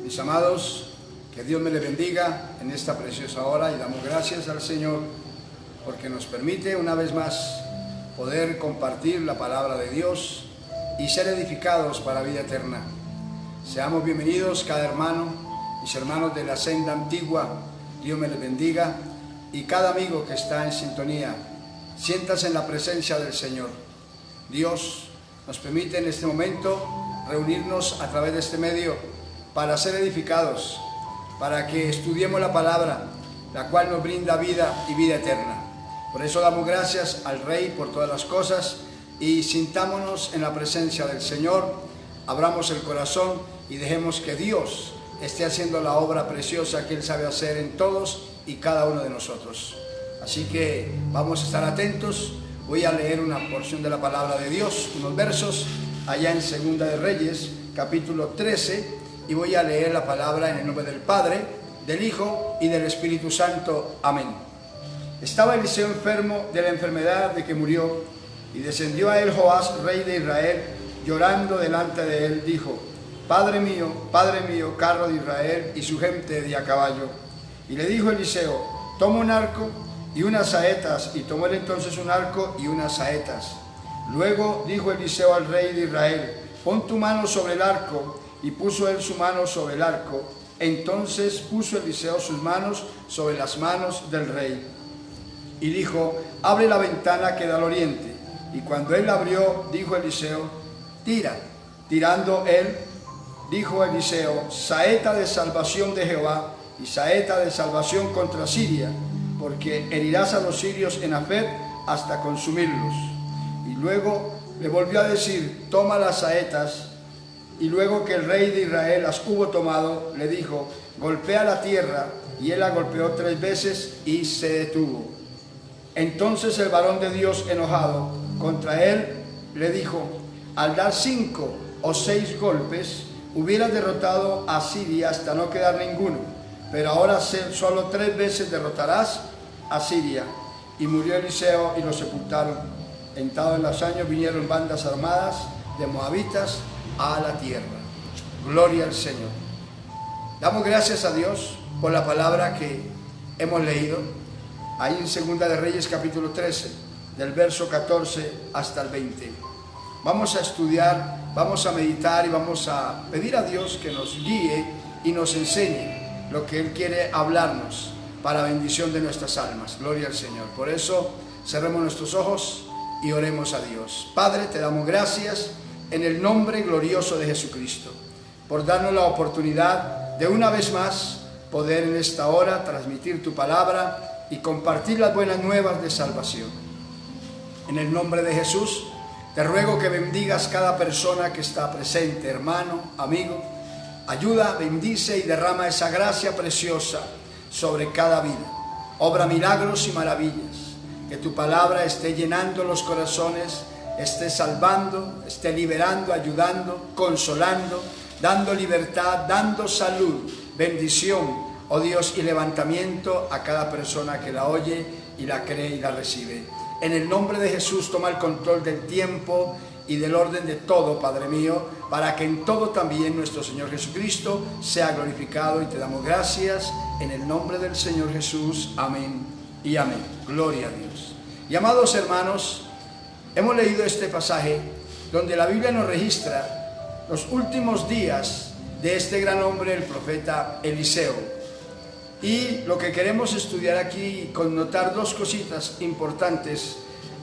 Mis amados, que Dios me les bendiga en esta preciosa hora y damos gracias al Señor porque nos permite una vez más poder compartir la palabra de Dios y ser edificados para la vida eterna. Seamos bienvenidos cada hermano, mis hermanos de la senda antigua, Dios me les bendiga, y cada amigo que está en sintonía, siéntase en la presencia del Señor. Dios nos permite en este momento reunirnos a través de este medio para ser edificados, para que estudiemos la palabra, la cual nos brinda vida y vida eterna. Por eso damos gracias al Rey por todas las cosas y sintámonos en la presencia del Señor, abramos el corazón y dejemos que Dios esté haciendo la obra preciosa que Él sabe hacer en todos y cada uno de nosotros. Así que vamos a estar atentos. Voy a leer una porción de la palabra de Dios, unos versos, allá en Segunda de Reyes, capítulo 13, y voy a leer la palabra en el nombre del Padre, del Hijo y del Espíritu Santo. Amén. Estaba Eliseo enfermo de la enfermedad de que murió, y descendió a él Joás, rey de Israel, llorando delante de él, dijo: Padre mío, carro de Israel y su gente de a caballo. Y le dijo Eliseo: toma un arco y unas saetas. Y tomó él entonces un arco y unas saetas. Luego dijo Eliseo al rey de Israel: pon tu mano sobre el arco. Y puso él su mano sobre el arco. Entonces puso Eliseo sus manos sobre las manos del rey. Y dijo: abre la ventana que da al oriente. Y cuando él abrió, dijo Eliseo: tira. Tirando él, dijo Eliseo: saeta de salvación de Jehová y saeta de salvación contra Siria, porque herirás a los sirios en Afec hasta consumirlos. Y luego le volvió a decir: toma las saetas. Y luego que el rey de Israel las hubo tomado, le dijo: golpea la tierra. Y él la golpeó 3 veces y se detuvo. Entonces el varón de Dios, enojado contra él, le dijo: al dar 5 o 6 golpes, hubieras derrotado a Siria hasta no quedar ninguno, pero ahora solo 3 veces derrotarás a Siria. Y murió Eliseo y lo sepultaron. Entrados en los años vinieron bandas armadas de moabitas a la tierra. Gloria al Señor. Damos gracias a Dios por la palabra que hemos leído ahí en Segunda de Reyes capítulo 13, del verso 14 hasta el 20. Vamos a estudiar, vamos a meditar y vamos a pedir a Dios que nos guíe y nos enseñe lo que Él quiere hablarnos para bendición de nuestras almas. Gloria al Señor. Por eso cerremos nuestros ojos y oremos a Dios. Padre, te damos gracias en el nombre glorioso de Jesucristo, por darnos la oportunidad de una vez más poder en esta hora transmitir tu palabra y compartir las buenas nuevas de salvación. En el nombre de Jesús, te ruego que bendigas cada persona que está presente, hermano, amigo. Ayuda, bendice y derrama esa gracia preciosa sobre cada vida. Obra milagros y maravillas. Que tu palabra esté llenando los corazones, esté salvando, esté liberando, ayudando, consolando, dando libertad, dando salud, bendición, oh Dios, y levantamiento a cada persona que la oye y la cree y la recibe. En el nombre de Jesús, toma el control del tiempo y del orden de todo, Padre mío, para que en todo también nuestro Señor Jesucristo sea glorificado, y te damos gracias en el nombre del Señor Jesús. Amén y amén. Gloria a Dios. Y amados hermanos, hemos leído este pasaje donde la Biblia nos registra los últimos días de este gran hombre, el profeta Eliseo. Y lo que queremos estudiar aquí y connotar 2 cositas importantes,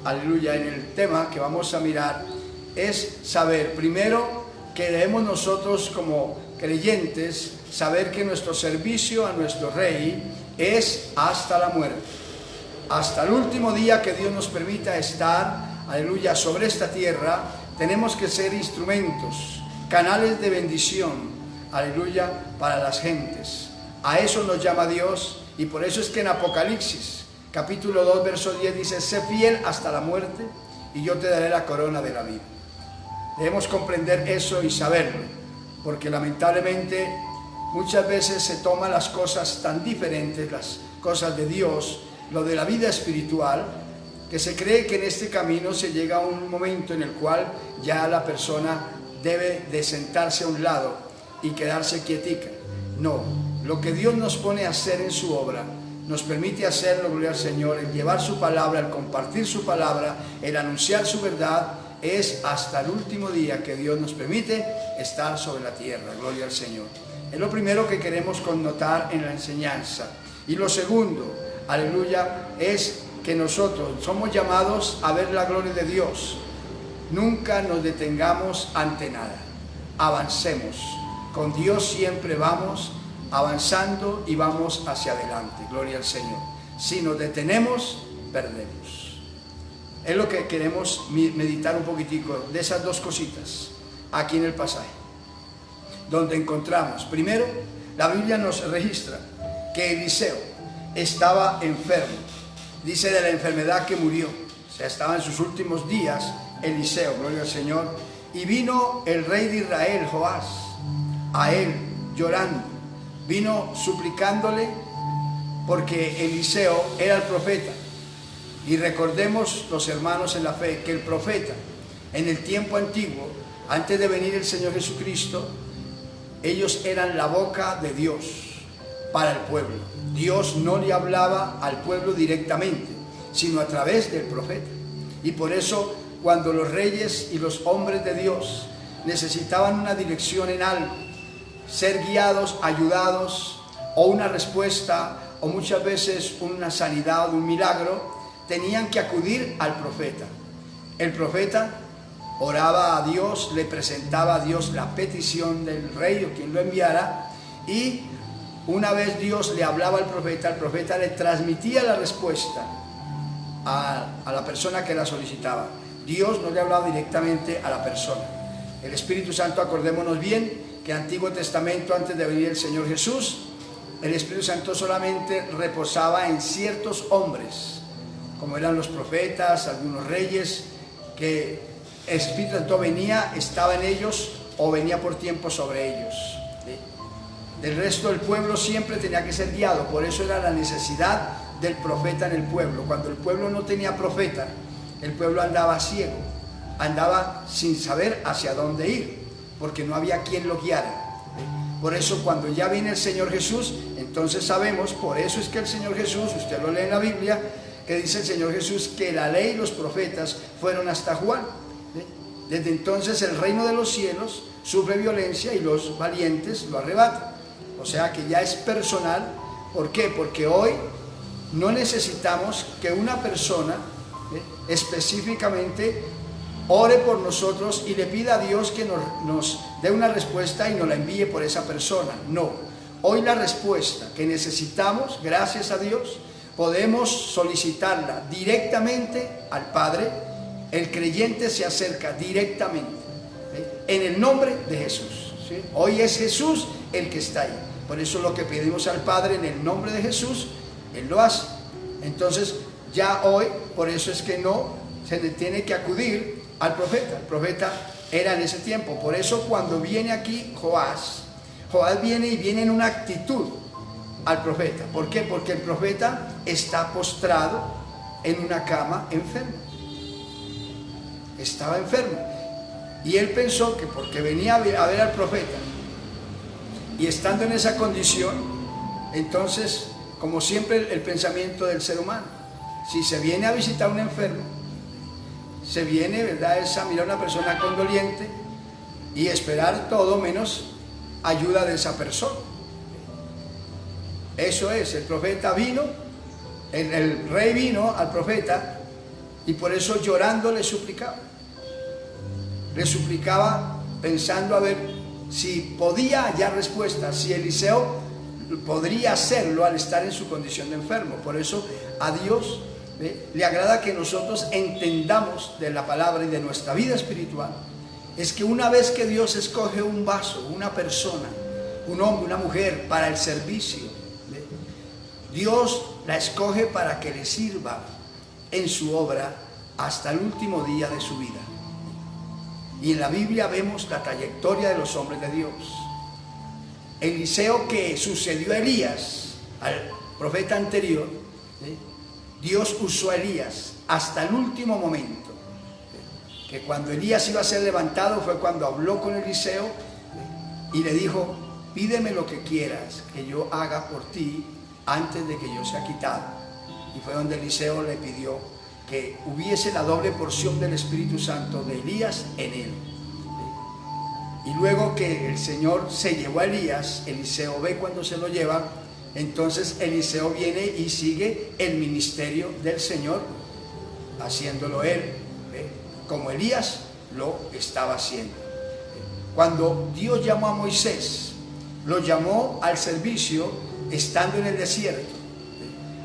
aleluya, en el tema que vamos a mirar, es saber, primero, que debemos nosotros como creyentes saber que nuestro servicio a nuestro Rey es hasta la muerte, hasta el último día que Dios nos permita estar, aleluya, sobre esta tierra. Tenemos que ser instrumentos, canales de bendición, aleluya, para las gentes. A eso nos llama Dios, y por eso es que en Apocalipsis, capítulo 2, verso 10 dice: sé fiel hasta la muerte y yo te daré la corona de la vida. Debemos comprender eso y saberlo, porque lamentablemente muchas veces se toman las cosas tan diferentes, las cosas de Dios, lo de la vida espiritual, que se cree que en este camino se llega a un momento en el cual ya la persona debe de sentarse a un lado y quedarse quietica. No, lo que Dios nos pone a hacer en su obra, nos permite hacerlo, gloria al Señor, el llevar su palabra, el compartir su palabra, el anunciar su verdad, es hasta el último día que Dios nos permite estar sobre la tierra, gloria al Señor. Es lo primero que queremos connotar en la enseñanza. Y lo segundo, aleluya, es que nosotros somos llamados a ver la gloria de Dios. Nunca nos detengamos ante nada, avancemos. Con Dios siempre vamos avanzando y vamos hacia adelante, gloria al Señor. Si nos detenemos, perdemos. Es lo que queremos meditar un poquitico de esas dos cositas aquí en el pasaje, donde encontramos, primero, la Biblia nos registra que Eliseo estaba enfermo. Dice de la enfermedad que murió, o sea, estaba en sus últimos días Eliseo, gloria al Señor, y vino el rey de Israel, Joás, a él llorando, vino suplicándole porque Eliseo era el profeta. Y recordemos, los hermanos en la fe, que el profeta en el tiempo antiguo, antes de venir el Señor Jesucristo, ellos eran la boca de Dios para el pueblo. Dios no le hablaba al pueblo directamente, sino a través del profeta. Y por eso, cuando los reyes y los hombres de Dios necesitaban una dirección en algo, ser guiados, ayudados, o una respuesta, o muchas veces una sanidad o un milagro, tenían que acudir al profeta. El profeta oraba a Dios, le presentaba a Dios la petición del rey o quien lo enviara, y una vez Dios le hablaba al profeta, el profeta le transmitía la respuesta a la persona que la solicitaba. Dios no le hablaba directamente a la persona. El Espíritu Santo, acordémonos bien que en el Antiguo Testamento, antes de venir el Señor Jesús, el Espíritu Santo solamente reposaba en ciertos hombres, como eran los profetas, algunos reyes, que el Espíritu Santo venía, estaba en ellos o venía por tiempo sobre ellos. Del resto del pueblo siempre tenía que ser guiado, por eso era la necesidad del profeta en el pueblo. Cuando el pueblo no tenía profeta, el pueblo andaba ciego, andaba sin saber hacia dónde ir, porque no había quien lo guiara. Por eso cuando ya viene el Señor Jesús, entonces sabemos, por eso es que el Señor Jesús, usted lo lee en la Biblia, que dice el Señor Jesús que la ley y los profetas fueron hasta Juan. Desde entonces el reino de los cielos sufre violencia y los valientes lo arrebatan. O sea que ya es personal. ¿Por qué? Porque hoy no necesitamos que una persona específicamente ore por nosotros y le pida a Dios que nos dé una respuesta y nos la envíe por esa persona. No, hoy la respuesta que necesitamos, gracias a Dios, podemos solicitarla directamente al Padre. El creyente se acerca directamente, en el nombre de Jesús, ¿sí? Hoy es Jesús el que está ahí. Por eso lo que pedimos al Padre en el nombre de Jesús, Él lo hace. Entonces ya hoy, por eso es que no se le tiene que acudir al profeta. El profeta era en ese tiempo. Por eso cuando viene aquí Joás viene y viene en una actitud al profeta. ¿Por qué? Porque el profeta está postrado en una cama enfermo. Estaba enfermo. Y él pensó que porque venía a ver al profeta y estando en esa condición, entonces, como siempre el pensamiento del ser humano, si se viene a visitar a un enfermo, se viene, ¿verdad?, es a mirar a una persona condoliente y esperar todo menos ayuda de esa persona. Eso es, el profeta vino, el rey vino al profeta y por eso llorando le suplicaba. Le suplicaba pensando a ver si podía hallar respuesta, si Eliseo podría hacerlo al estar en su condición de enfermo. Por eso a Dios le agrada que nosotros entendamos de la palabra y de nuestra vida espiritual. Es que una vez que Dios escoge un vaso, una persona, un hombre, una mujer para el servicio, Dios la escoge para que le sirva en su obra hasta el último día de su vida. Y en la Biblia vemos la trayectoria de los hombres de Dios. Eliseo, que sucedió a Elías, al profeta anterior, Dios usó a Elías hasta el último momento. Que cuando Elías iba a ser levantado fue cuando habló con Eliseo y le dijo: pídeme lo que quieras que yo haga por ti antes de que yo sea quitado. Y fue donde Eliseo le pidió que hubiese la doble porción del Espíritu Santo de Elías en él. Y luego que el Señor se llevó a Elías, Eliseo ve cuando se lo lleva, entonces Eliseo viene y sigue el ministerio del Señor, haciéndolo él, como Elías lo estaba haciendo. Cuando Dios llamó a Moisés, lo llamó al servicio estando en el desierto,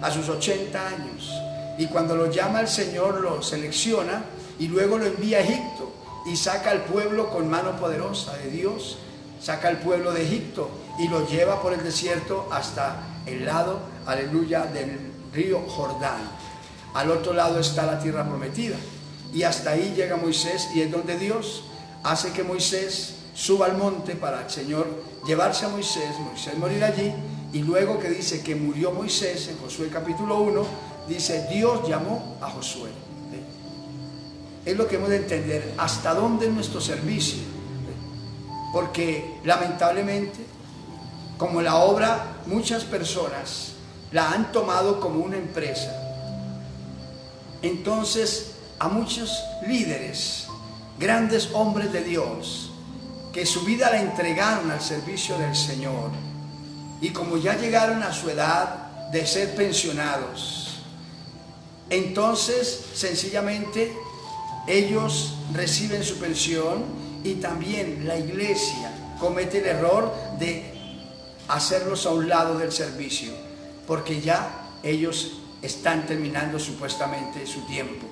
a sus 80 años. Y cuando lo llama el Señor, lo selecciona y luego lo envía a Egipto y saca al pueblo con mano poderosa de Dios, saca al pueblo de Egipto y lo lleva por el desierto hasta el lado, aleluya, del río Jordán. Al otro lado está la tierra prometida y hasta ahí llega Moisés, y es donde Dios hace que Moisés suba al monte para el Señor llevarse a Moisés morir allí. Y luego que dice que murió Moisés, en Josué capítulo 1, dice: Dios llamó a Josué. Es lo que hemos de entender, hasta dónde es nuestro servicio. Porque lamentablemente, como la obra, muchas personas la han tomado como una empresa. Entonces, a muchos líderes, grandes hombres de Dios, que su vida la entregaron al servicio del Señor, y como ya llegaron a su edad de ser pensionados, entonces sencillamente ellos reciben su pensión, y también la iglesia comete el error de hacerlos a un lado del servicio, porque ya ellos están terminando supuestamente su tiempo.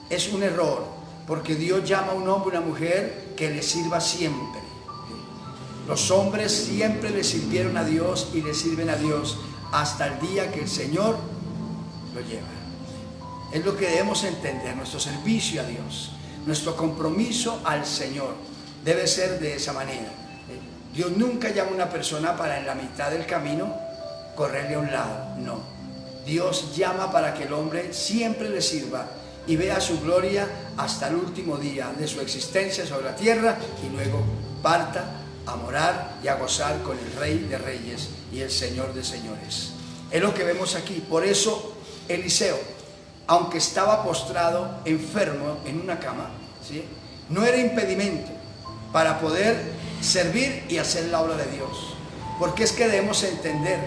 Es un error, porque Dios llama a un hombre, una mujer que le sirva siempre. Los hombres siempre le sirvieron a Dios y le sirven a Dios hasta el día que el Señor lo lleva. Es lo que debemos entender, nuestro servicio a Dios, nuestro compromiso al Señor debe ser de esa manera. Dios nunca llama a una persona para en la mitad del camino correrle a un lado, no. Dios llama para que el hombre siempre le sirva y vea su gloria hasta el último día de su existencia sobre la tierra, y luego parta a morar y a gozar con el Rey de Reyes y el Señor de Señores. Es lo que vemos aquí. Por eso Eliseo, aunque estaba postrado, enfermo, en una cama, ¿sí?, no era impedimento para poder servir y hacer la obra de Dios. Porque es que debemos entender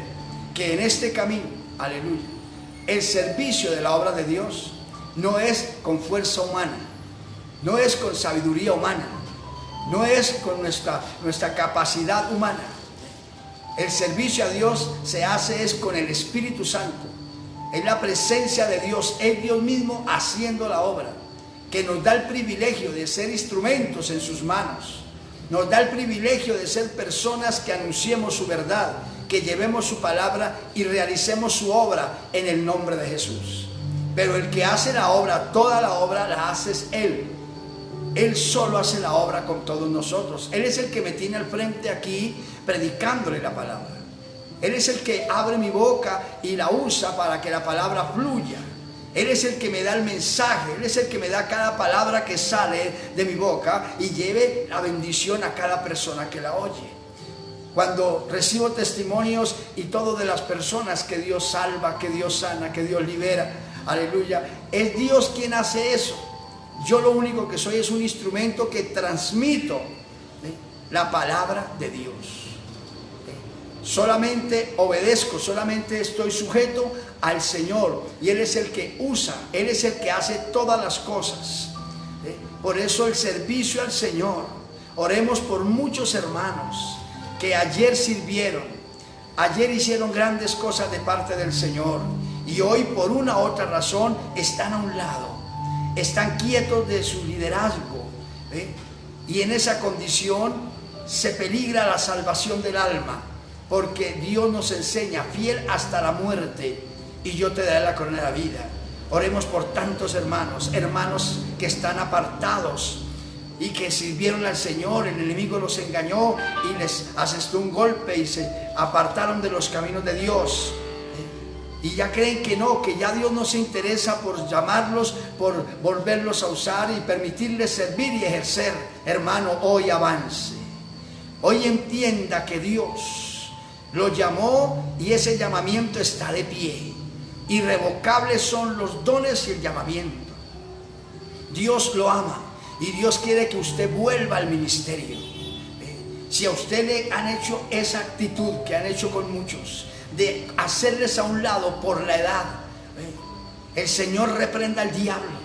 que en este camino, aleluya, el servicio de la obra de Dios no es con fuerza humana, no es con sabiduría humana, no es con nuestra capacidad humana. El servicio a Dios se hace es con el Espíritu Santo. Es la presencia de Dios, es Dios mismo haciendo la obra, que nos da el privilegio de ser instrumentos en sus manos. Nos da el privilegio de ser personas que anunciemos su verdad, que llevemos su palabra y realicemos su obra en el nombre de Jesús. Pero el que hace la obra, toda la obra la hace es Él. Él solo hace la obra con todos nosotros. Él es el que me tiene al frente aquí predicándole la palabra. Él es el que abre mi boca y la usa para que la palabra fluya. Él es el que me da el mensaje. Él es el que me da cada palabra que sale de mi boca y lleve la bendición a cada persona que la oye. Cuando recibo testimonios y todo de las personas que Dios salva, que Dios sana, que Dios libera, aleluya, es Dios quien hace eso. Yo lo único que soy es un instrumento que transmito la palabra de Dios. Solamente obedezco, solamente estoy sujeto al Señor, y Él es el que usa, Él es el que hace todas las cosas. Por eso el servicio al Señor. Oremos por muchos hermanos que ayer sirvieron, ayer hicieron grandes cosas de parte del Señor, y hoy por una u otra razón están a un lado, están quietos de su liderazgo, y en esa condición se peligra la salvación del alma, porque Dios nos enseña: fiel hasta la muerte, y yo te daré la corona de la vida. Oremos por tantos hermanos que están apartados y que sirvieron al Señor. El enemigo los engañó y les asestó un golpe y se apartaron de los caminos de Dios. Y ya creen que no, que ya Dios no se interesa por llamarlos, por volverlos a usar y permitirles servir y ejercer. Hermano, hoy avance. hoy entienda que Dios lo llamó y ese llamamiento está de pie. Irrevocables son los dones y el llamamiento. Dios lo ama y Dios quiere que usted vuelva al ministerio. Si a usted le han hecho esa actitud que han hecho con muchos, de hacerles a un lado por la edad, el Señor reprenda al diablo.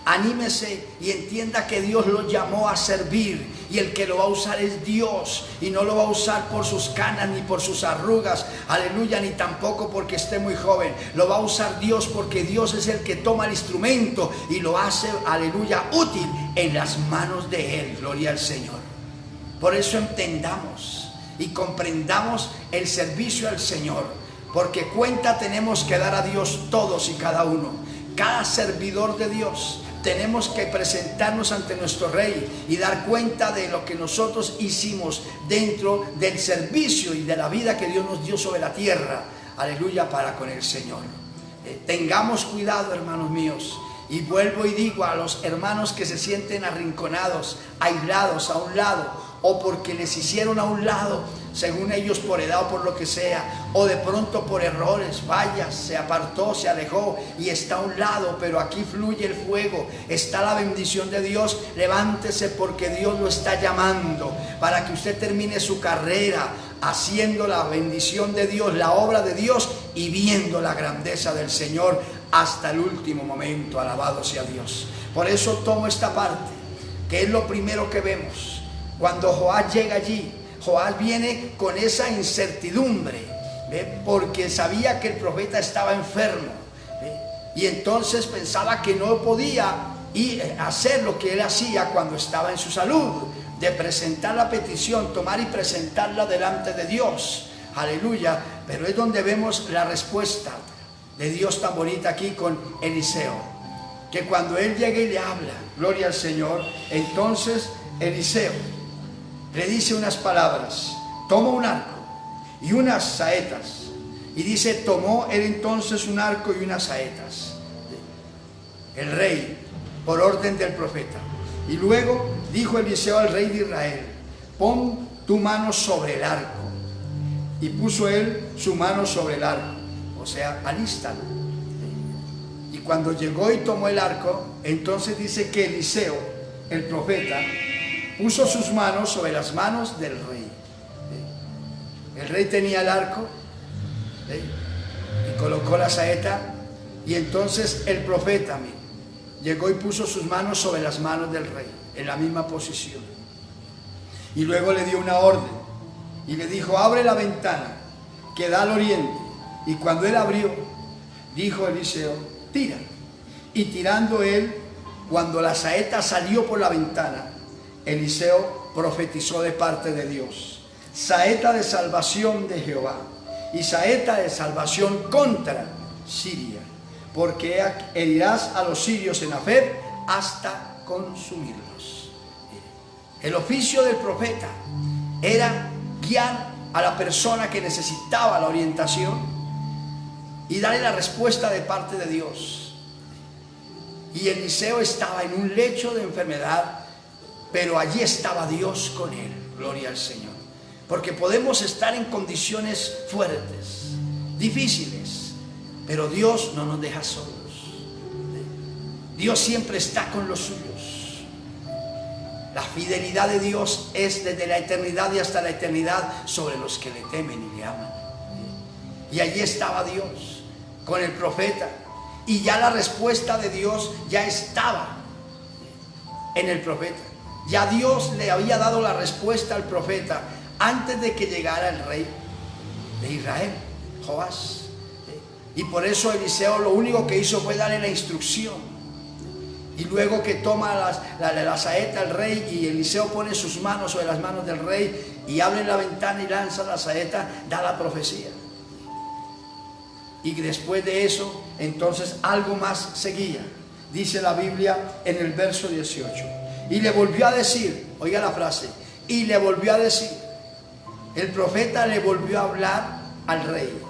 Anímese y entienda que Dios lo llamó a servir y el que lo va a usar es Dios, y no lo va a usar por sus canas ni por sus arrugas, aleluya, ni tampoco porque esté muy joven. Lo va a usar Dios porque Dios es el que toma el instrumento y lo hace, aleluya, útil en las manos de Él. Gloria al Señor. Por eso entendamos y comprendamos el servicio al Señor, porque cuenta tenemos que dar a Dios todos y cada uno. Cada servidor de Dios tenemos que presentarnos ante nuestro Rey y dar cuenta de lo que nosotros hicimos dentro del servicio y de la vida que Dios nos dio sobre la tierra, aleluya, para con el Señor. Tengamos cuidado, hermanos míos, y vuelvo y digo a los hermanos que se sienten arrinconados, aislados a un lado, o porque les hicieron a un lado, según ellos por edad o por lo que sea, o de pronto por errores, vaya, se apartó, se alejó y está a un lado, pero aquí fluye el fuego, está la bendición de Dios. Levántese porque Dios lo está llamando para que usted termine su carrera haciendo la bendición de Dios, la obra de Dios y viendo la grandeza del Señor hasta el último momento. Alabado sea Dios. Por eso tomo esta parte, que es lo primero que vemos. Cuando Joás llega allí, Joás viene con esa incertidumbre, porque sabía que el profeta estaba enfermo, y entonces pensaba que no podía hacer lo que él hacía cuando estaba en su salud, de presentar la petición, tomar y presentarla delante de Dios, aleluya. Pero es donde vemos la respuesta de Dios tan bonita aquí con Eliseo, que cuando él llega y le habla, gloria al Señor, entonces Eliseo le dice unas palabras, toma un arco y unas saetas, y dice, tomó él entonces un arco y unas saetas, el rey, por orden del profeta. Y luego dijo Eliseo al rey de Israel, pon tu mano sobre el arco. Y puso él su mano sobre el arco, o sea, alístalo. Y cuando llegó y tomó el arco, entonces dice que Eliseo, el profeta, puso sus manos sobre las manos del rey. El rey tenía el arco y colocó la saeta, y entonces el profeta llegó y puso sus manos sobre las manos del rey, en la misma posición. Y luego le dio una orden y le dijo, abre la ventana que da al oriente. Y cuando él abrió, dijo Eliseo, tira. Y tirando él, cuando la saeta salió por la ventana, Eliseo profetizó de parte de Dios, saeta de salvación de Jehová y saeta de salvación contra Siria, porque herirás a los sirios en Afec hasta consumirlos. El oficio del profeta era guiar a la persona que necesitaba la orientación y darle la respuesta de parte de Dios. Y Eliseo estaba en un lecho de enfermedad, pero allí estaba Dios con él, gloria al Señor. Porque podemos estar en condiciones fuertes, difíciles, pero Dios no nos deja solos. Dios siempre está con los suyos. La fidelidad de Dios es desde la eternidad y hasta la eternidad sobre los que le temen y le aman. Y allí estaba Dios con el profeta, y ya la respuesta de Dios ya estaba en el profeta. Ya Dios le había dado la respuesta al profeta antes de que llegara el rey de Israel, Joás. Y por eso Eliseo lo único que hizo fue darle la instrucción. Y luego que toma la saeta el rey, y Eliseo pone sus manos sobre las manos del rey y abre la ventana y lanza la saeta, da la profecía. Y después de eso, entonces algo más seguía. Dice la Biblia en el verso 18. Y le volvió a decir, oiga la frase, y le volvió a decir, el profeta le volvió a hablar al rey,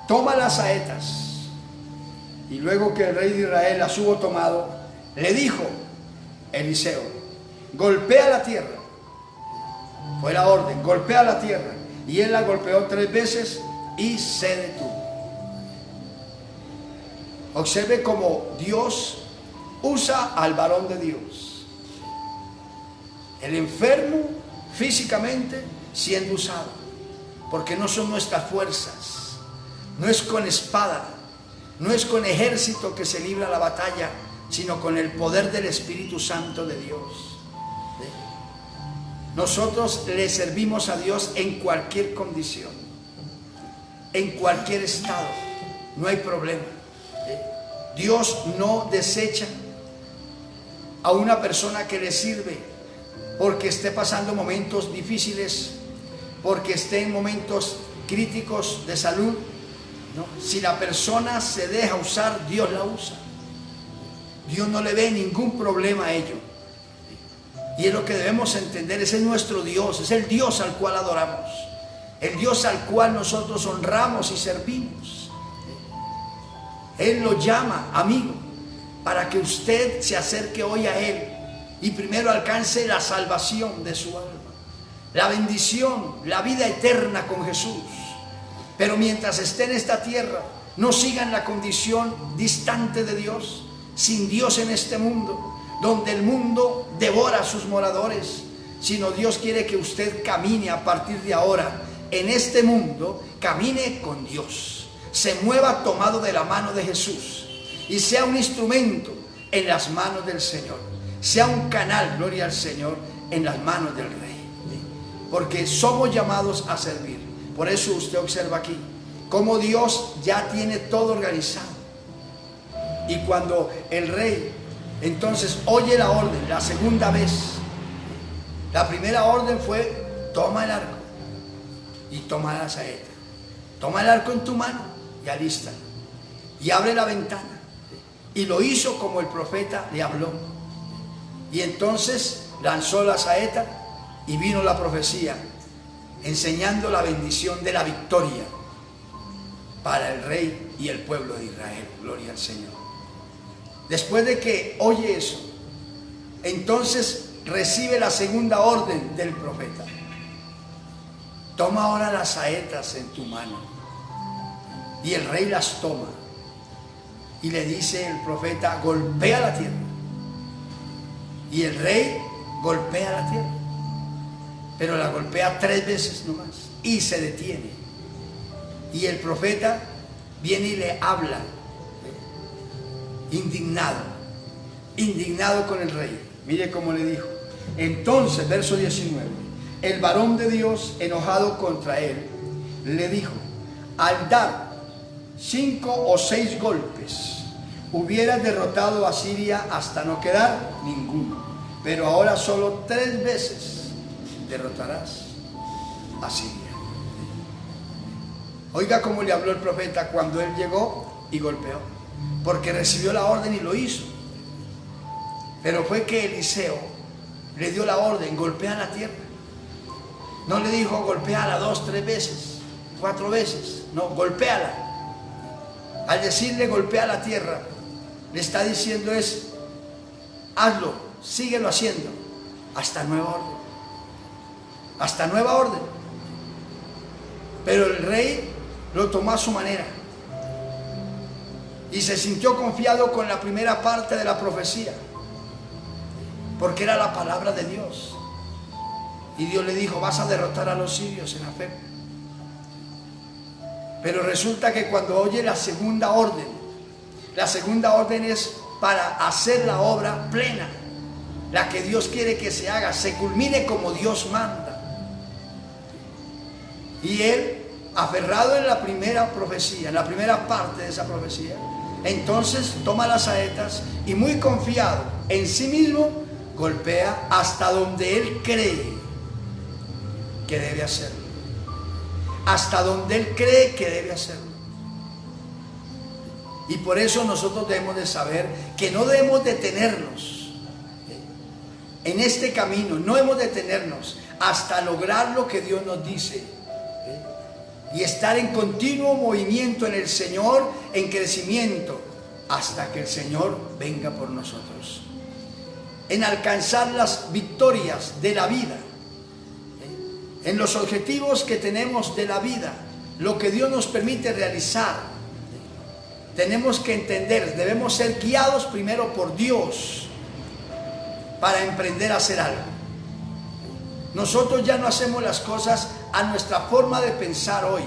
toma las saetas. Y luego que el rey de Israel las hubo tomado, le dijo Eliseo, golpea la tierra. Fue la orden, golpea la tierra. Y él la golpeó 3 veces y se detuvo. Observe cómo Dios usa al varón de Dios. El enfermo físicamente siendo usado, porque no son nuestras fuerzas, no es con espada, no es con ejército que se libra la batalla, sino con el poder del Espíritu Santo de Dios. Nosotros le servimos a Dios en cualquier condición, en cualquier estado, no hay problema. Dios no desecha a una persona que le sirve porque esté pasando momentos difíciles, porque esté en momentos críticos de salud. ¿No? Si la persona se deja usar, Dios la usa. Dios no le ve ningún problema a ello. Y es lo que debemos entender, ese es nuestro Dios, es el Dios al cual adoramos, el Dios al cual nosotros honramos y servimos. Él lo llama amigo para que usted se acerque hoy a Él y primero alcance la salvación de su alma, la bendición, la vida eterna con Jesús. Pero mientras esté en esta tierra, no siga en la condición distante de Dios, sin Dios en este mundo, donde el mundo devora a sus moradores, sino Dios quiere que usted camine a partir de ahora en este mundo, camine con Dios, se mueva tomado de la mano de Jesús y sea un instrumento en las manos del Señor, sea un canal, gloria al Señor, en las manos del Rey, porque somos llamados a servir. Por eso usted observa aquí cómo Dios ya tiene todo organizado. Y cuando el rey entonces oye la orden, la segunda vez, la primera orden fue: toma el arco y toma la saeta, toma el arco en tu mano y alístalo, y abre la ventana. Y lo hizo como el profeta le habló. Y entonces lanzó la saeta y vino la profecía, enseñando la bendición de la victoria para el rey y el pueblo de Israel. Gloria al Señor. Después de que oye eso, entonces recibe la segunda orden del profeta: toma ahora las saetas en tu mano. Y el rey las toma y le dice el profeta: golpea la tierra. Y el rey golpea la tierra, pero la golpea 3 veces nomás y se detiene. Y el profeta viene y le habla, indignado con el rey. Mire cómo le dijo. Entonces, verso 19, el varón de Dios, enojado contra él, le dijo: al dar 5 o 6 golpes, hubieras derrotado a Siria hasta no quedar ninguno, pero ahora solo 3 veces derrotarás a Siria. Oiga cómo le habló el profeta cuando él llegó y golpeó, porque recibió la orden y lo hizo. Pero fue que Eliseo le dio la orden: golpea la tierra. No le dijo: golpeala 2, 3 veces, 4 veces. No, golpéala. Al decirle golpea la tierra, le está diciendo es: hazlo, síguelo haciendo, hasta nueva orden. Hasta nueva orden. Pero el rey lo tomó a su manera y se sintió confiado con la primera parte de la profecía, porque era la palabra de Dios. Y Dios le dijo: vas a derrotar a los sirios en Afec. Pero resulta que cuando oye la segunda orden es para hacer la obra plena, la que Dios quiere que se haga, se culmine como Dios manda. Y él, aferrado en la primera profecía, en la primera parte de esa profecía, entonces toma las saetas y, muy confiado en sí mismo, golpea hasta donde él cree que debe hacerlo. Hasta donde él cree que debe hacerlo. Y por eso nosotros debemos de saber que no debemos detenernos en este camino, no debemos detenernos hasta lograr lo que Dios nos dice. Y estar en continuo movimiento en el Señor, en crecimiento, hasta que el Señor venga por nosotros. En alcanzar las victorias de la vida. en los objetivos que tenemos de la vida, lo que Dios nos permite realizar, tenemos que entender, debemos ser guiados primero por Dios para emprender a hacer algo. Nosotros ya no hacemos las cosas a nuestra forma de pensar hoy,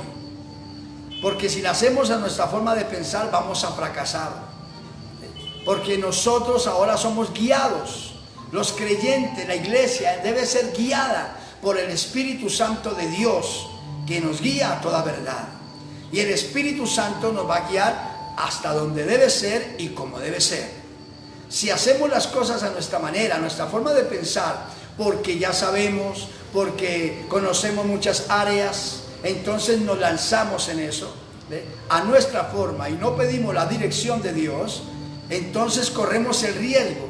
porque si las hacemos a nuestra forma de pensar vamos a fracasar, porque nosotros ahora somos guiados. Los creyentes, la iglesia debe ser guiada por el Espíritu Santo de Dios, que nos guía a toda verdad, y el Espíritu Santo nos va a guiar hasta donde debe ser y como debe ser. Si hacemos las cosas a nuestra manera, a nuestra forma de pensar, porque ya sabemos, porque conocemos muchas áreas, entonces nos lanzamos en eso, a nuestra forma, y no pedimos la dirección de Dios, entonces corremos el riesgo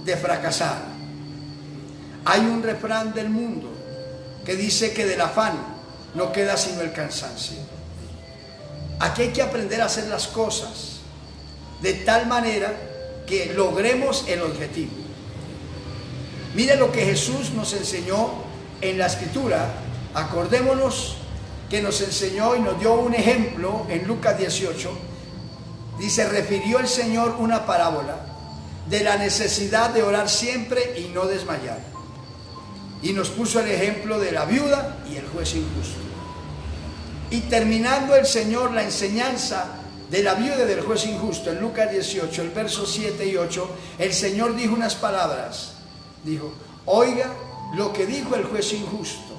de fracasar. Hay un refrán del mundo que dice que del afán no queda sino el cansancio. Aquí hay que aprender a hacer las cosas de tal manera que logremos el objetivo. Mire lo que Jesús nos enseñó en la Escritura. Acordémonos que nos enseñó y nos dio un ejemplo en Lucas 18. Dice, refirió el Señor una parábola de la necesidad de orar siempre y no desmayar. Y nos puso el ejemplo de la viuda y el juez injusto. Y terminando el Señor la enseñanza de la viuda y del juez injusto, en Lucas 18, el verso 7 y 8, el Señor dijo unas palabras. Dijo, oiga lo que dijo el juez injusto.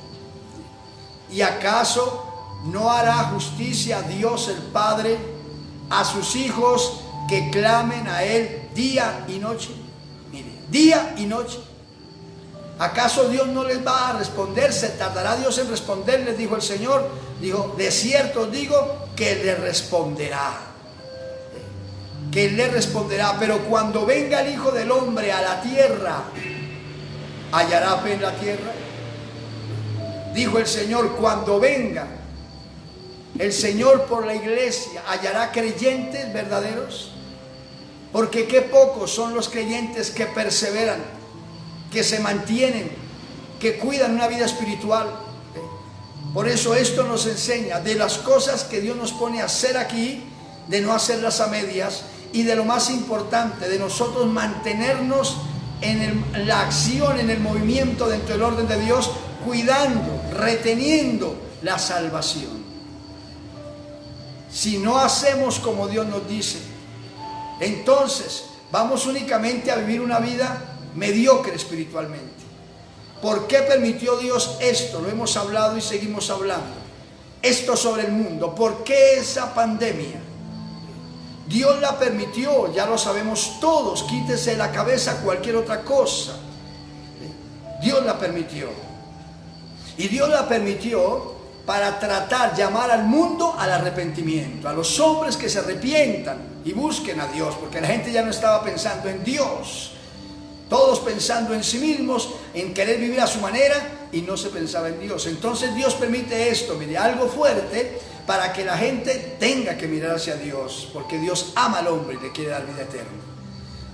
¿Y acaso no hará justicia Dios el Padre a sus hijos que clamen a Él día y noche? Mire, día y noche. ¿Acaso Dios no les va a responder? ¿Se tardará Dios en responderles? Dijo el Señor. Dijo, de cierto os digo que le responderá. Que Él le responderá. Pero cuando venga el Hijo del Hombre a la tierra, ¿hallará fe en la tierra? Dijo el Señor, cuando venga el Señor por la iglesia, ¿hallará creyentes verdaderos? Porque qué pocos son los creyentes que perseveran, que se mantienen, que cuidan una vida espiritual. Por eso esto nos enseña de las cosas que Dios nos pone a hacer aquí, de no hacerlas a medias, y de lo más importante, de nosotros mantenernos en la acción, en el movimiento dentro del orden de Dios, cuidando, reteniendo la salvación. Si no hacemos como Dios nos dice, entonces vamos únicamente a vivir una vida mediocre espiritualmente. ¿Por qué permitió Dios esto? Lo hemos hablado y seguimos hablando. Esto sobre el mundo. ¿Por qué esa pandemia? Dios la permitió, ya lo sabemos todos. Quítese de la cabeza cualquier otra cosa. Dios la permitió. Y Dios la permitió para tratar, llamar al mundo al arrepentimiento, a los hombres que se arrepientan y busquen a Dios, porque la gente ya no estaba pensando en Dios, todos pensando en sí mismos, en querer vivir a su manera, y no se pensaba en Dios. Entonces Dios permite esto, mire, algo fuerte, para que la gente tenga que mirar hacia Dios, porque Dios ama al hombre y le quiere dar vida eterna.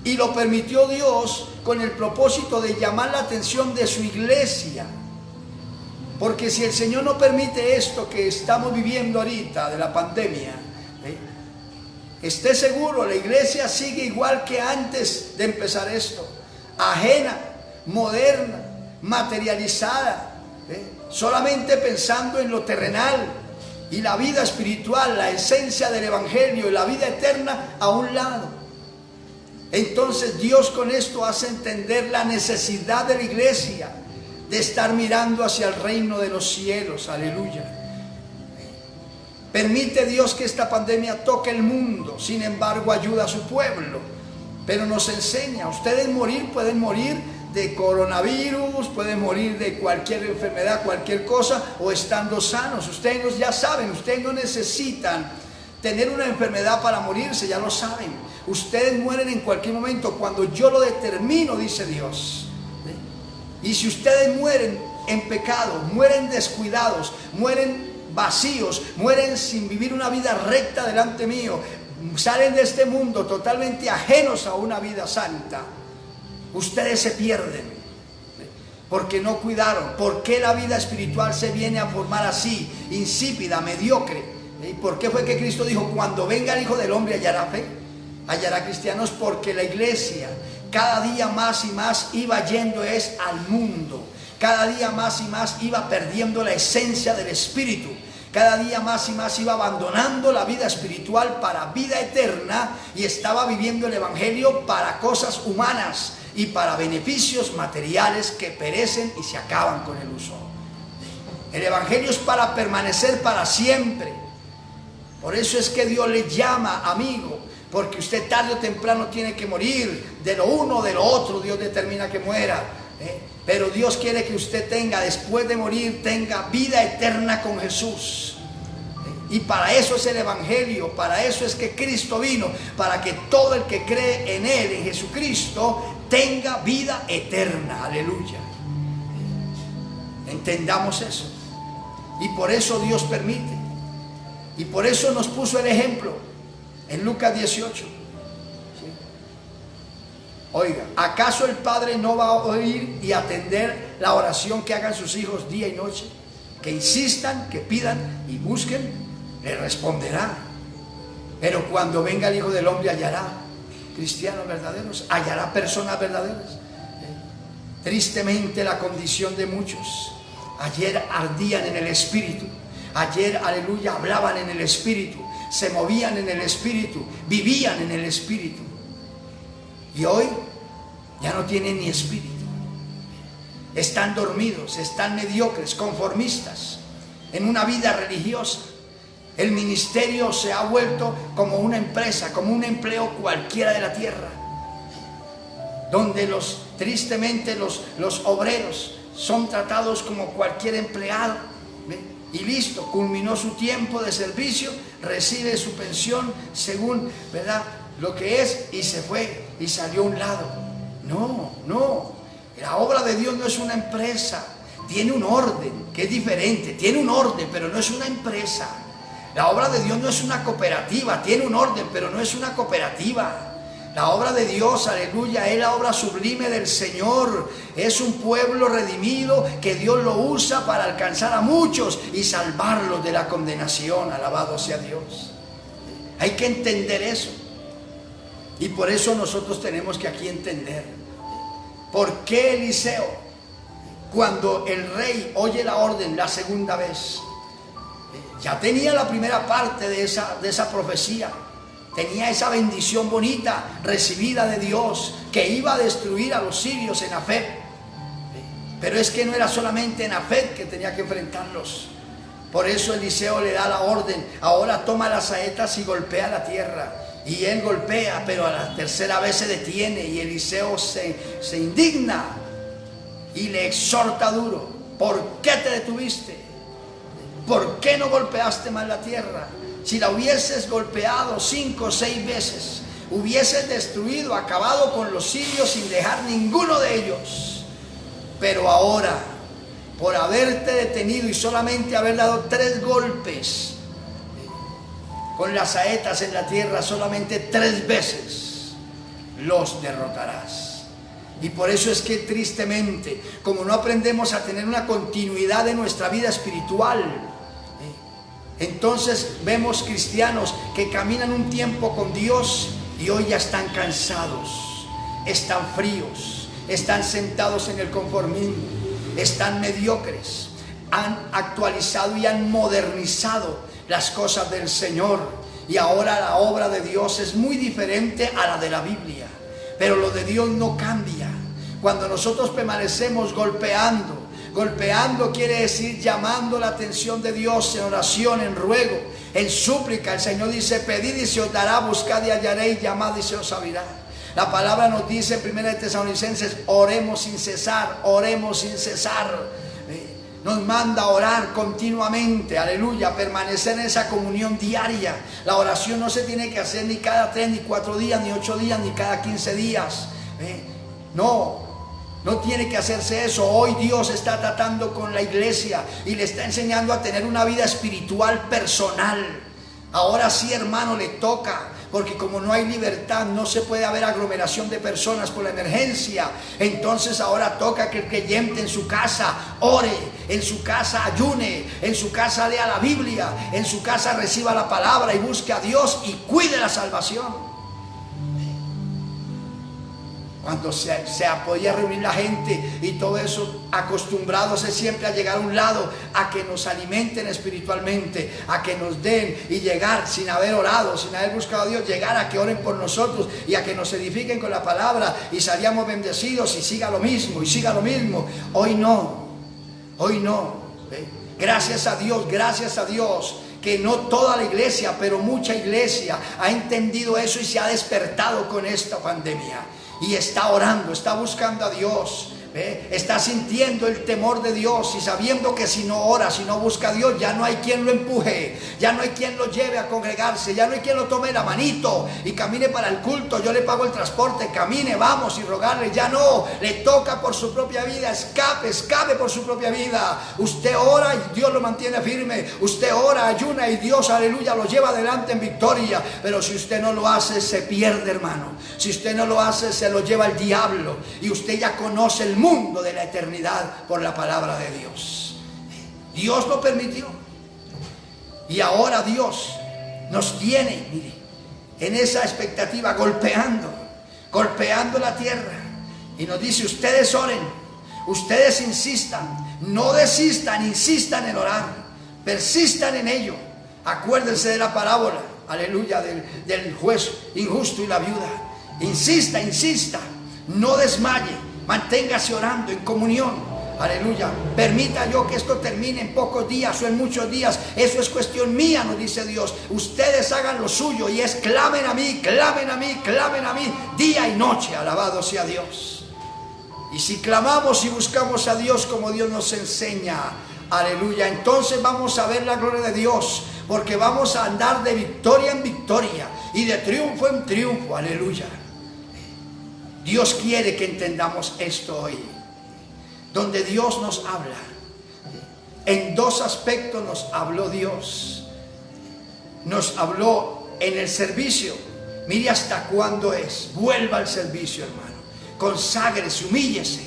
Y lo permitió Dios con el propósito de llamar la atención de su iglesia. Porque si el Señor no permite esto que estamos viviendo ahorita de la pandemia, esté seguro, la iglesia sigue igual que antes de empezar esto, ajena, moderna, materializada, solamente pensando en lo terrenal, y la vida espiritual, la esencia del evangelio y la vida eterna a un lado. Entonces Dios con esto hace entender la necesidad de la iglesia de estar mirando hacia el reino de los cielos. Aleluya. Permite Dios que esta pandemia toque el mundo, sin embargo ayuda a su pueblo, pero nos enseña, ustedes pueden morir de coronavirus, pueden morir de cualquier enfermedad, cualquier cosa, o estando sanos. Ustedes ya saben, ustedes no necesitan tener una enfermedad para morirse, ya lo saben. Ustedes mueren en cualquier momento cuando yo lo determino, dice Dios. Y si ustedes mueren en pecado, mueren descuidados, mueren vacíos, mueren sin vivir una vida recta delante mío, salen de este mundo totalmente ajenos a una vida santa, ustedes se pierden. porque no cuidaron. ¿Por qué la vida espiritual se viene a formar así, insípida, mediocre? ¿Y por qué fue que Cristo dijo, cuando venga el Hijo del Hombre hallará fe? Hallará cristianos, porque la iglesia cada día más y más iba yendo al mundo. Cada día más y más iba perdiendo la esencia del Espíritu. Cada día más y más iba abandonando la vida espiritual para vida eterna, y estaba viviendo el Evangelio para cosas humanas y para beneficios materiales que perecen y se acaban con el uso. El Evangelio es para permanecer para siempre. Por eso es que Dios le llama amigo, porque usted tarde o temprano tiene que morir. De lo uno o de lo otro Dios determina que muera. Pero Dios quiere que usted tenga, después de morir, tenga vida eterna con Jesús. Y para eso es el Evangelio, para eso es que Cristo vino, para que todo el que cree en Él, en Jesucristo, tenga vida eterna. Aleluya. Entendamos eso. Y por eso Dios permite. Y por eso nos puso el ejemplo en Lucas 18. Oiga, ¿acaso el Padre no va a oír y atender la oración que hagan sus hijos día y noche? Que insistan, que pidan y busquen, le responderá. Pero cuando venga el Hijo del Hombre hallará cristianos verdaderos, hallará personas verdaderas. Tristemente la condición de muchos. Ayer ardían en el Espíritu. Ayer, aleluya, hablaban en el Espíritu. Se movían en el Espíritu. Vivían en el Espíritu. Y hoy ya no tienen ni espíritu. Están dormidos, están mediocres, conformistas, en una vida religiosa. El ministerio se ha vuelto como una empresa, como un empleo cualquiera de la tierra, donde tristemente los obreros son tratados como cualquier empleado. Y listo, culminó su tiempo de servicio, recibe su pensión según, ¿verdad?, lo que es, y se fue y salió a un lado. No, la obra de Dios no es una empresa, tiene un orden que es diferente, tiene un orden, pero no es una empresa. La obra de Dios no es una cooperativa, tiene un orden, pero no es una cooperativa. La obra de Dios, aleluya, es la obra sublime del Señor. Es un pueblo redimido que Dios lo usa para alcanzar a muchos y salvarlos de la condenación. Alabado sea Dios. Hay que entender eso. Y por eso nosotros tenemos que aquí entender por qué Eliseo, cuando el rey oye la orden la segunda vez, ya tenía la primera parte de esa profecía, tenía esa bendición bonita recibida de Dios, que iba a destruir a los sirios en Afec. Pero es que no era solamente en Afec que tenía que enfrentarlos. Por eso Eliseo le da la orden: ahora toma las saetas y golpea la tierra. Y él golpea, pero a la tercera vez se detiene, y Eliseo se indigna y le exhorta duro: ¿por qué te detuviste? ¿Por qué no golpeaste más la tierra? Si la hubieses golpeado 5 o 6 veces, hubieses destruido, acabado con los sirios sin dejar ninguno de ellos. Pero ahora, por haberte detenido y solamente haber dado 3 golpes con las saetas en la tierra, solamente 3 veces, los derrotarás. Y por eso es que tristemente, como no aprendemos a tener una continuidad de nuestra vida espiritual, entonces vemos cristianos que caminan un tiempo con Dios y hoy ya están cansados, están fríos, están sentados en el conformismo, están mediocres, han actualizado y han modernizado las cosas del Señor, y ahora la obra de Dios es muy diferente a la de la Biblia. Pero lo de Dios no cambia. Cuando nosotros permanecemos golpeando quiere decir llamando la atención de Dios en oración, en ruego, en súplica. El Señor dice: pedid y se os dará, buscad y hallaréis, llamad y se os abrirá. La palabra nos dice en 1 Tesalonicenses: oremos sin cesar, oremos sin cesar. Nos manda a orar continuamente, aleluya, permanecer en esa comunión diaria. La oración no se tiene que hacer ni cada 3, ni 4 días, ni 8 días, ni cada 15 días. No tiene que hacerse eso. Hoy Dios está tratando con la iglesia y le está enseñando a tener una vida espiritual personal. Ahora sí, hermano, le toca porque como no hay libertad, no se puede haber aglomeración de personas por la emergencia. Entonces ahora toca que el creyente en su casa ore, en su casa ayune, en su casa lea la Biblia, en su casa reciba la palabra y busque a Dios y cuide la salvación. Cuando se podía reunir la gente y todo eso, acostumbrados siempre a llegar a un lado, a que nos alimenten espiritualmente, a que nos den, y llegar sin haber orado, sin haber buscado a Dios, llegar a que oren por nosotros y a que nos edifiquen con la palabra, y salíamos bendecidos, y siga lo mismo, y siga lo mismo. Hoy no, gracias a Dios que no toda la iglesia, pero mucha iglesia ha entendido eso y se ha despertado con esta pandemia. Y está orando, está buscando a Dios, está sintiendo el temor de Dios y sabiendo que si no ora, si no busca a Dios, ya no hay quien lo empuje, ya no hay quien lo lleve a congregarse, ya no hay quien lo tome la manito y camine para el culto. Yo le pago el transporte, camine, vamos, y rogarle. Ya no, le toca por su propia vida, escape por su propia vida. Usted ora y Dios lo mantiene firme, usted ora, ayuna y Dios, aleluya, lo lleva adelante en victoria. Pero si usted no lo hace, se pierde, hermano. Si usted no lo hace, se lo lleva el diablo, y usted ya conoce el mundo de la eternidad por la palabra de Dios. Dios lo permitió, y ahora Dios nos tiene, mire, en esa expectativa, golpeando la tierra, y nos dice: ustedes oren, ustedes insistan, no desistan, insistan en orar, persistan en ello. Acuérdense de la parábola, aleluya, del juez injusto y la viuda. Insista, no desmaye, manténgase orando en comunión, aleluya. Permita yo que esto termine en pocos días o en muchos días, eso es cuestión mía, nos dice Dios. Ustedes hagan lo suyo, y es clamen a mí, día y noche, alabado sea Dios. Y si clamamos y buscamos a Dios como Dios nos enseña, aleluya, entonces vamos a ver la gloria de Dios, porque vamos a andar de victoria en victoria y de triunfo en triunfo, aleluya. Dios quiere que entendamos esto hoy, donde Dios nos habla. En dos aspectos nos habló Dios. Nos habló en el servicio. Mire hasta cuándo es. Vuelva al servicio, hermano. Conságrese, humíllese.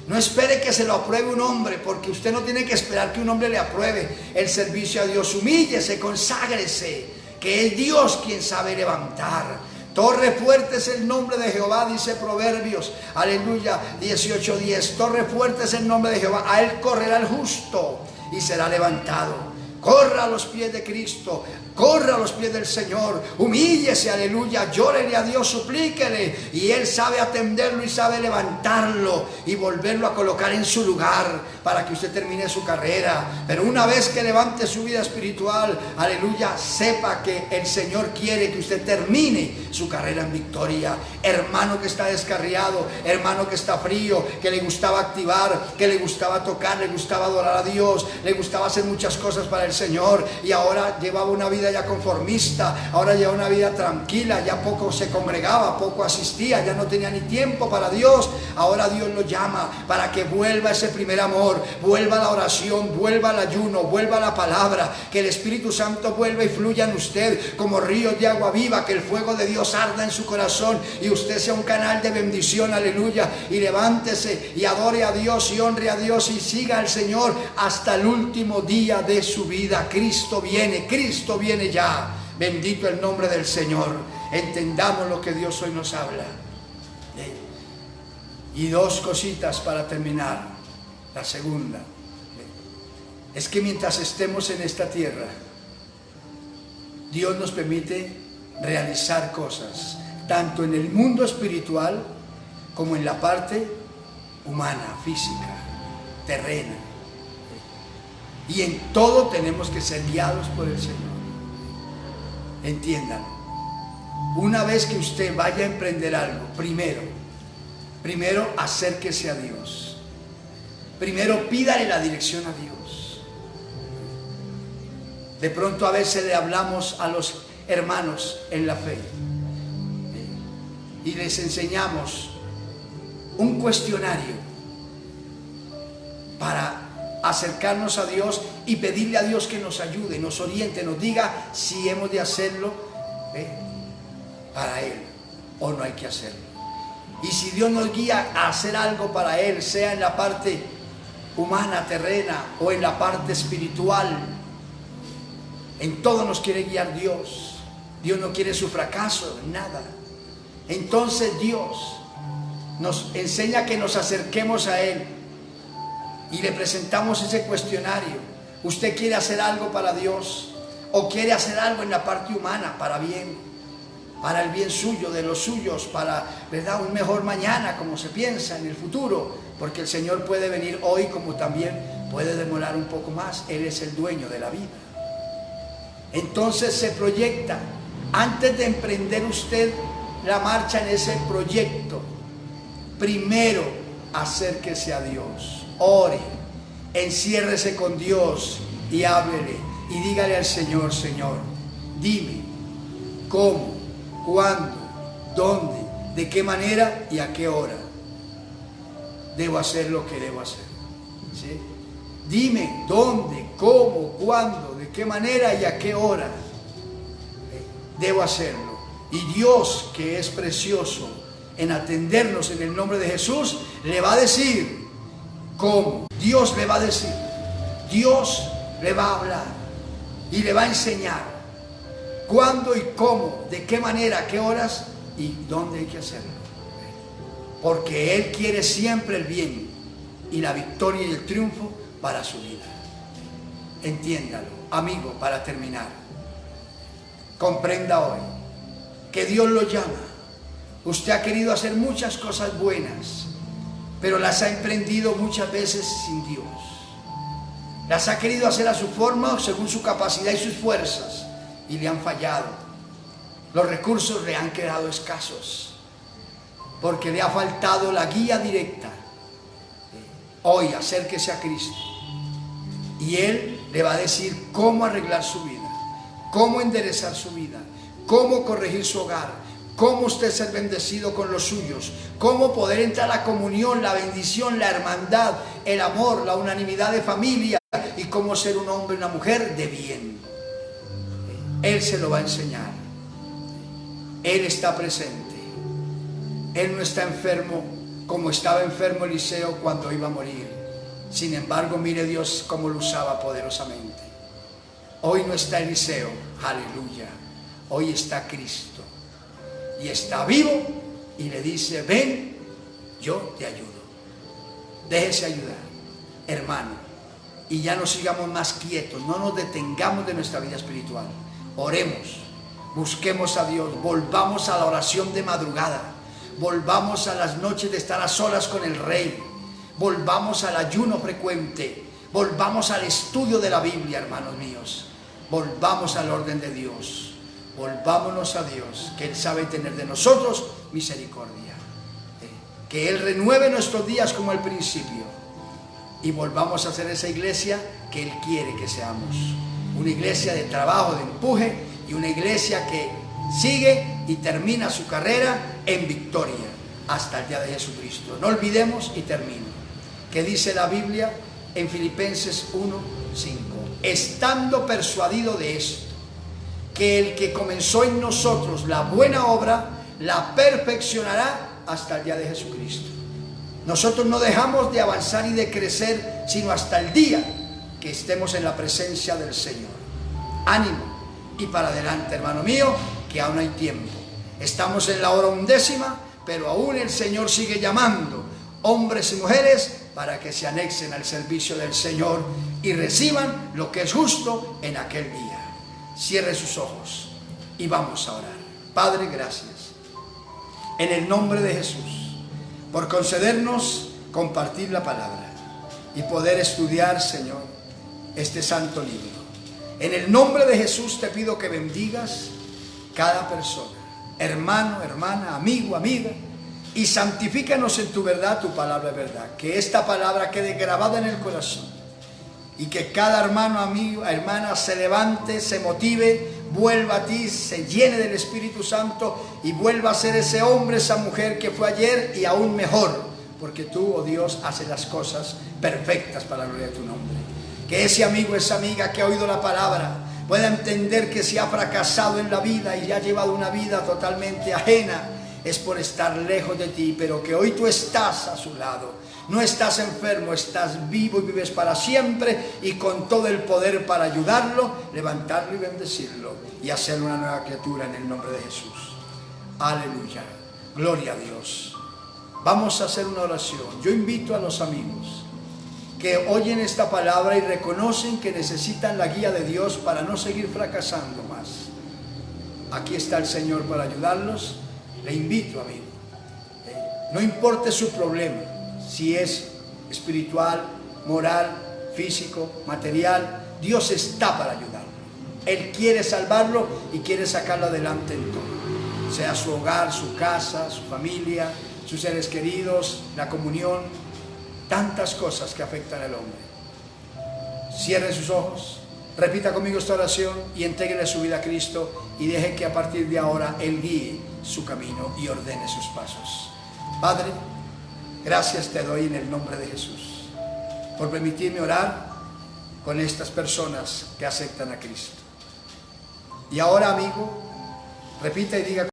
No espere que se lo apruebe un hombre, porque usted no tiene que esperar que un hombre le apruebe el servicio a Dios. Humíllese, conságrese, que es Dios quien sabe levantar. Torre fuerte es el nombre de Jehová, dice Proverbios, aleluya, 18:10. Torre fuerte es el nombre de Jehová, a él correrá el justo y será levantado. Corra a los pies de Cristo, corra a los pies del Señor, humíllese, aleluya, llórele a Dios, suplíquele, y Él sabe atenderlo y sabe levantarlo y volverlo a colocar en su lugar para que usted termine su carrera. Pero una vez que levante su vida espiritual, aleluya, sepa que el Señor quiere que usted termine su carrera en victoria. Hermano que está descarriado, hermano que está frío, que le gustaba activar, que le gustaba tocar, le gustaba adorar a Dios, le gustaba hacer muchas cosas para el Señor, y ahora llevaba una vida ya conformista, ahora lleva una vida tranquila, ya poco se congregaba, poco asistía, ya no tenía ni tiempo para Dios. Ahora Dios lo llama para que vuelva ese primer amor, vuelva a la oración, vuelva al ayuno, vuelva a la palabra, que el Espíritu Santo vuelva y fluya en usted como ríos de agua viva, que el fuego de Dios arda en su corazón y usted sea un canal de bendición, aleluya. Y levántese y adore a Dios y honre a Dios y siga al Señor hasta el último día de su vida. Cristo viene ya. Bendito el nombre del Señor. Entendamos lo que Dios hoy nos habla. Y dos cositas para terminar. La segunda es que mientras estemos en esta tierra, Dios nos permite realizar cosas, tanto en el mundo espiritual como en la parte humana, física, terrena. Y en todo tenemos que ser guiados por el Señor. Entiendan, una vez que usted vaya a emprender algo, primero acérquese a Dios. Primero pídale la dirección a Dios. De pronto a veces le hablamos a los hermanos en la fe y les enseñamos un cuestionario para acercarnos a Dios y pedirle a Dios que nos ayude, nos oriente, nos diga si hemos de hacerlo para Él o no hay que hacerlo. Y si Dios nos guía a hacer algo para Él, sea en la parte humana, terrena, o en la parte espiritual, en todo nos quiere guiar Dios. Dios no quiere su fracaso, nada. Entonces Dios nos enseña que nos acerquemos a Él y le presentamos ese cuestionario. ¿Usted quiere hacer algo para Dios? ¿O quiere hacer algo en la parte humana para bien? Para el bien suyo, de los suyos, para, ¿verdad?, un mejor mañana, como se piensa en el futuro, porque el Señor puede venir hoy como también puede demorar un poco más. Él es el dueño de la vida. Entonces se proyecta, antes de emprender usted la marcha en ese proyecto, primero acérquese a Dios, ore, enciérrese con Dios y háblele y dígale al Señor: Señor, dime cómo, cuándo, dónde, de qué manera y a qué hora debo hacer lo que debo hacer. ¿Sí? Dime dónde, cómo, cuándo, de qué manera y a qué hora debo hacerlo. Y Dios, que es precioso en atendernos en el nombre de Jesús, le va a decir cómo. Dios le va a decir, Dios le va a hablar y le va a enseñar cuándo y cómo, de qué manera, a qué horas y dónde hay que hacerlo. Porque Él quiere siempre el bien y la victoria y el triunfo para su vida. Entiéndalo, amigo, para terminar. Comprenda hoy que Dios lo llama. Usted ha querido hacer muchas cosas buenas, pero las ha emprendido muchas veces sin Dios. Las ha querido hacer a su forma, según su capacidad y sus fuerzas, y le han fallado. Los recursos le han quedado escasos, porque le ha faltado la guía directa. Hoy acérquese a Cristo y Él le va a decir cómo arreglar su vida, cómo enderezar su vida, cómo corregir su hogar, cómo usted ser bendecido con los suyos, cómo poder entrar a la comunión, la bendición, la hermandad, el amor, la unanimidad de familia, y cómo ser un hombre y una mujer de bien. Él se lo va a enseñar. Él está presente. Él no está enfermo como estaba enfermo Eliseo cuando iba a morir. Sin embargo, mire Dios cómo lo usaba poderosamente. Hoy no está Eliseo, aleluya. Hoy está Cristo. Y está vivo y le dice: ven, yo te ayudo. Déjese ayudar, hermano. Y ya no sigamos más quietos, no nos detengamos de nuestra vida espiritual. Oremos, busquemos a Dios, volvamos a la oración de madrugada, volvamos a las noches de estar a solas con el Rey, volvamos al ayuno frecuente, volvamos al estudio de la Biblia, hermanos míos, volvamos al orden de Dios, volvámonos a Dios, que Él sabe tener de nosotros misericordia, que Él renueve nuestros días como al principio, y volvamos a ser esa iglesia que Él quiere que seamos, una iglesia de trabajo, de empuje, y una iglesia que sigue y termina su carrera en victoria hasta el día de Jesucristo. No olvidemos, y termino, que dice la Biblia en Filipenses 1:5, estando persuadido de esto, que el que comenzó en nosotros la buena obra, la perfeccionará hasta el día de Jesucristo. Nosotros no dejamos de avanzar y de crecer, sino hasta el día que estemos en la presencia del Señor. Ánimo y para adelante, hermano mío, que aún hay tiempo. Estamos en la hora 11ª, pero aún el Señor sigue llamando hombres y mujeres para que se anexen al servicio del Señor y reciban lo que es justo en aquel día. Cierre sus ojos y vamos a orar. Padre, gracias en el nombre de Jesús por concedernos compartir la palabra y poder estudiar, Señor, este santo libro. En el nombre de Jesús te pido que bendigas cada persona, hermano, hermana, amigo, amiga, y santifícanos en tu verdad. Tu palabra es verdad. Que esta palabra quede grabada en el corazón y que cada hermano, amigo, hermana se levante, se motive, vuelva a ti, se llene del Espíritu Santo y vuelva a ser ese hombre, esa mujer que fue ayer y aún mejor, porque tú, oh Dios, haces las cosas perfectas para la gloria de tu nombre. Que ese amigo, esa amiga que ha oído la palabra pueda entender que si ha fracasado en la vida y ha llevado una vida totalmente ajena, es por estar lejos de ti, pero que hoy tú estás a su lado. No estás enfermo, estás vivo y vives para siempre, y con todo el poder para ayudarlo, levantarlo y bendecirlo y hacerlo una nueva criatura en el nombre de Jesús. Aleluya, gloria a Dios. Vamos a hacer una oración. Yo invito a los amigos que oyen esta palabra y reconocen que necesitan la guía de Dios para no seguir fracasando más. Aquí está el Señor para ayudarlos. Le invito, amigo, no importe su problema, si es espiritual, moral, físico, material, Dios está para ayudarlo. Él quiere salvarlo y quiere sacarlo adelante en todo, sea su hogar, su casa, su familia, sus seres queridos, la comunión, tantas cosas que afectan al hombre. Cierre sus ojos, repita conmigo esta oración y entréguele su vida a Cristo, y deje que a partir de ahora Él guíe su camino y ordene sus pasos. Padre, gracias te doy en el nombre de Jesús por permitirme orar con estas personas que aceptan a Cristo. Y ahora, amigo, repita y diga